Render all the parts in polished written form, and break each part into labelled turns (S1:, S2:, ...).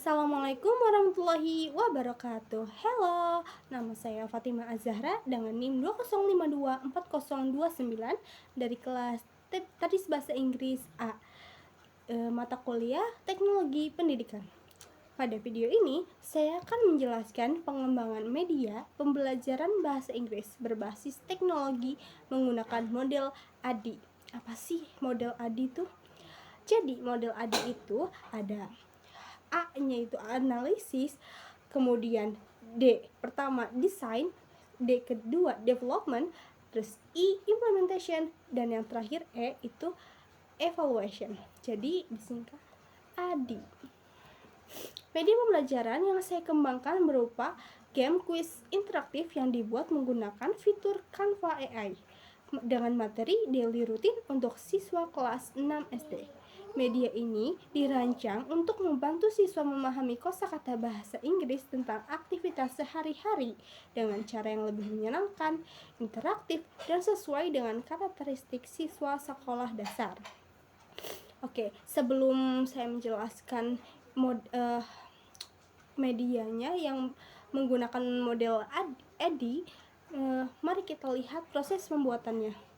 S1: Assalamualaikum warahmatullahi wabarakatuh. Halo, nama saya Fatima Azahra dengan NIM 205240229 dari kelas Tadis Bahasa Inggris A, mata kuliah Teknologi Pendidikan. Pada video ini, saya akan menjelaskan pengembangan media pembelajaran bahasa Inggris berbasis teknologi menggunakan model ADI. Apa sih model ADI itu? Jadi, model ADI itu ada A-nya itu analisis, kemudian D pertama design, D kedua development, terus I implementation, dan yang terakhir E itu evaluation. Jadi disingkat ADI. Media pembelajaran yang saya kembangkan berupa game quiz interaktif yang dibuat menggunakan fitur Canva AI dengan materi daily rutin untuk siswa kelas 6 SD. Media ini dirancang untuk membantu siswa memahami kosakata bahasa Inggris tentang aktivitas sehari-hari dengan cara yang lebih menyenangkan, interaktif, dan sesuai dengan karakteristik siswa sekolah dasar. Oke, sebelum saya menjelaskan medianya yang menggunakan model ADI, mari kita lihat proses pembuatannya.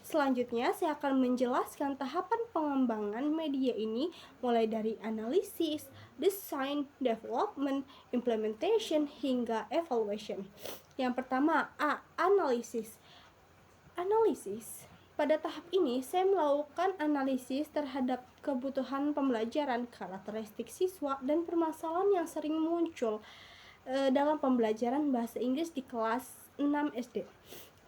S1: Selanjutnya, saya akan menjelaskan tahapan pengembangan media ini mulai dari analisis, design, development, implementation, hingga evaluation. Yang pertama, A. Analisis. Pada tahap ini, saya melakukan analisis terhadap kebutuhan pembelajaran, karakteristik siswa, dan permasalahan yang sering muncul dalam pembelajaran bahasa Inggris di kelas 6 SD.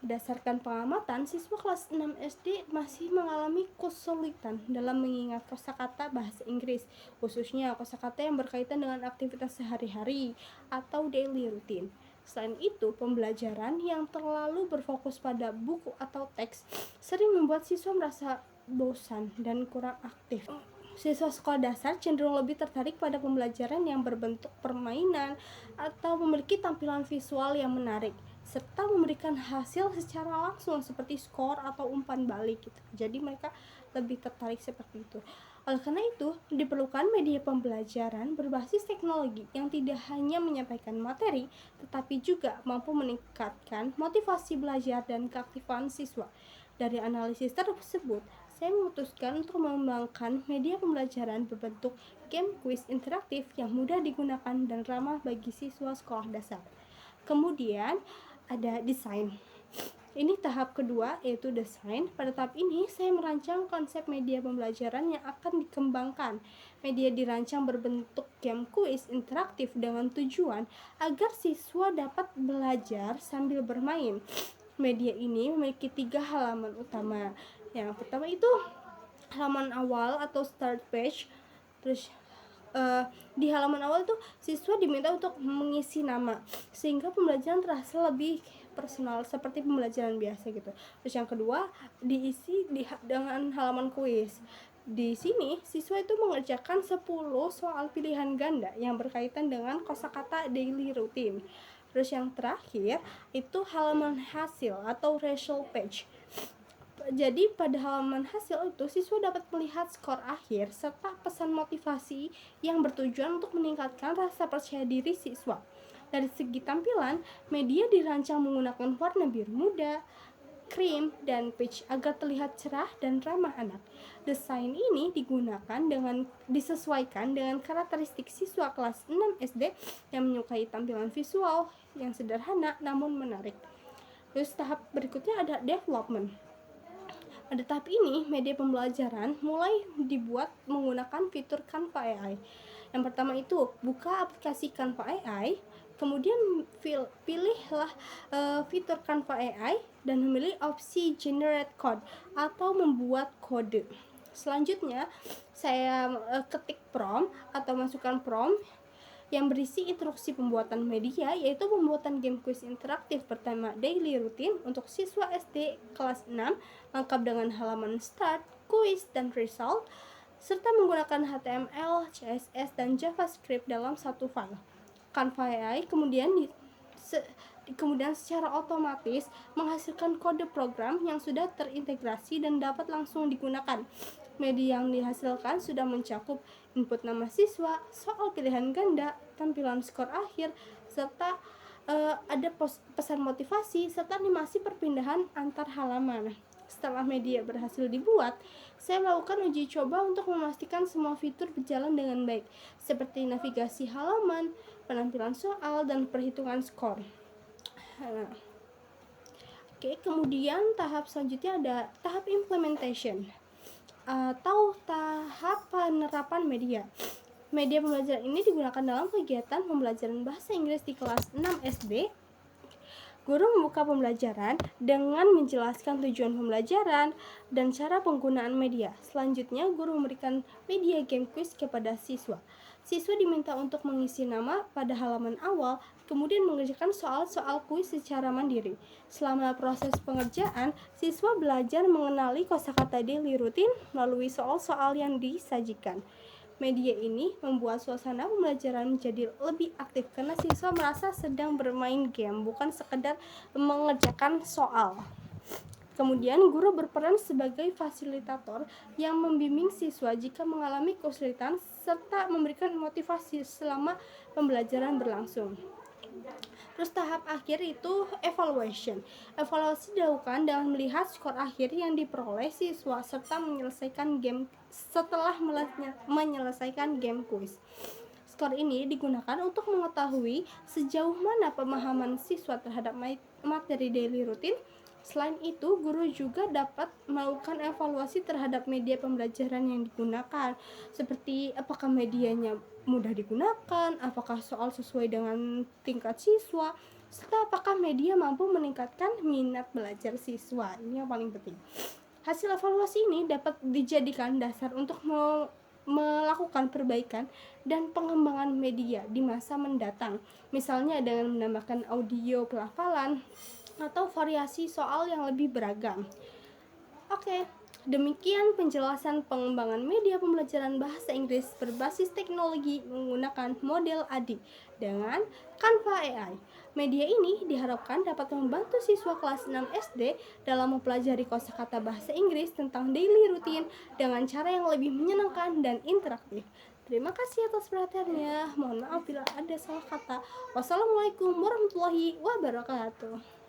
S1: Berdasarkan pengamatan, siswa kelas 6 SD masih mengalami kesulitan dalam mengingat kosakata bahasa Inggris, khususnya kosakata yang berkaitan dengan aktivitas sehari-hari atau daily routine. Selain itu, pembelajaran yang terlalu berfokus pada buku atau teks sering membuat siswa merasa bosan dan kurang aktif. Siswa sekolah dasar cenderung lebih tertarik pada pembelajaran yang berbentuk permainan atau memiliki tampilan visual yang menarik serta memberikan hasil secara langsung seperti skor atau umpan balik gitu. Jadi mereka lebih tertarik seperti itu. Oleh karena itu, diperlukan media pembelajaran berbasis teknologi yang tidak hanya menyampaikan materi, tetapi juga mampu meningkatkan motivasi belajar dan keaktifan siswa. Dari analisis tersebut, saya memutuskan untuk mengembangkan media pembelajaran berbentuk game quiz interaktif yang mudah digunakan dan ramah bagi siswa sekolah dasar. Kemudian ada desain. Ini tahap kedua, yaitu desain. Pada tahap ini, saya merancang konsep media pembelajaran yang akan dikembangkan. Media dirancang berbentuk game quiz interaktif dengan tujuan agar siswa dapat belajar sambil bermain. Media ini memiliki 3 halaman utama. Yang pertama itu halaman awal atau start page. Terus di halaman awal tuh siswa diminta untuk mengisi nama sehingga pembelajaran terasa lebih personal seperti pembelajaran biasa gitu. Terus yang kedua diisi dengan halaman kuis. Di sini siswa itu mengerjakan 10 soal pilihan ganda yang berkaitan dengan kosakata daily routine. Terus yang terakhir itu halaman hasil atau result page. Jadi pada halaman hasil itu siswa dapat melihat skor akhir serta pesan motivasi yang bertujuan untuk meningkatkan rasa percaya diri siswa. Dari segi tampilan, media dirancang menggunakan warna biru muda, krim, dan peach agar terlihat cerah dan ramah anak. Desain ini disesuaikan dengan karakteristik siswa kelas 6 SD yang menyukai tampilan visual yang sederhana namun menarik. Terus tahap berikutnya ada development. Pada tahap ini, media pembelajaran mulai dibuat menggunakan fitur Canva AI. Yang pertama itu, buka aplikasi Canva AI, kemudian pilihlah fitur Canva AI dan memilih opsi Generate Code atau membuat kode. Selanjutnya, saya ketik prompt atau masukkan prompt yang berisi instruksi pembuatan media, yaitu pembuatan game quiz interaktif bertema daily routine untuk siswa SD kelas 6 lengkap dengan halaman start, quiz, dan result serta menggunakan HTML, CSS, dan JavaScript dalam satu file. Canva AI kemudian secara otomatis menghasilkan kode program yang sudah terintegrasi dan dapat langsung digunakan. Media yang dihasilkan sudah mencakup input nama siswa, soal pilihan ganda, tampilan skor akhir, serta ada pesan motivasi serta animasi perpindahan antar halaman. Setelah media berhasil dibuat, saya melakukan uji coba untuk memastikan semua fitur berjalan dengan baik, seperti navigasi halaman, penampilan soal, dan perhitungan skor. Kemudian tahap selanjutnya ada tahap implementation atau tahap penerapan media. Media pembelajaran ini digunakan dalam kegiatan pembelajaran bahasa Inggris di kelas 6 SD. Guru membuka pembelajaran dengan menjelaskan tujuan pembelajaran dan cara penggunaan media. Selanjutnya, guru memberikan media game quiz kepada siswa. Siswa diminta untuk mengisi nama pada halaman awal, kemudian mengerjakan soal-soal kuis secara mandiri. Selama proses pengerjaan, siswa belajar mengenali kosakata daily routine melalui soal-soal yang disajikan. Media ini membuat suasana pembelajaran menjadi lebih aktif karena siswa merasa sedang bermain game, bukan sekedar mengerjakan soal. Kemudian, guru berperan sebagai fasilitator yang membimbing siswa jika mengalami kesulitan serta memberikan motivasi selama pembelajaran berlangsung. Terus tahap akhir itu evaluation. Evaluasi dilakukan dengan melihat skor akhir yang diperoleh siswa serta menyelesaikan game game quiz. Skor ini digunakan untuk mengetahui sejauh mana pemahaman siswa terhadap materi daily routine. Selain itu, guru juga dapat melakukan evaluasi terhadap media pembelajaran yang digunakan, seperti apakah medianya mudah digunakan, apakah soal sesuai dengan tingkat siswa, serta apakah media mampu meningkatkan minat belajar siswa. Ini yang paling penting. Hasil evaluasi ini dapat dijadikan dasar untuk melakukan perbaikan dan pengembangan media di masa mendatang, misalnya dengan menambahkan audio pelafalan atau variasi soal yang lebih beragam. Demikian penjelasan pengembangan media pembelajaran bahasa Inggris berbasis teknologi menggunakan model ADI dengan Canva AI. Media ini diharapkan dapat membantu siswa kelas 6 SD dalam mempelajari kosakata bahasa Inggris tentang daily routine dengan cara yang lebih menyenangkan dan interaktif. Terima kasih atas perhatiannya. Mohon maaf bila ada salah kata. Wassalamualaikum warahmatullahi wabarakatuh.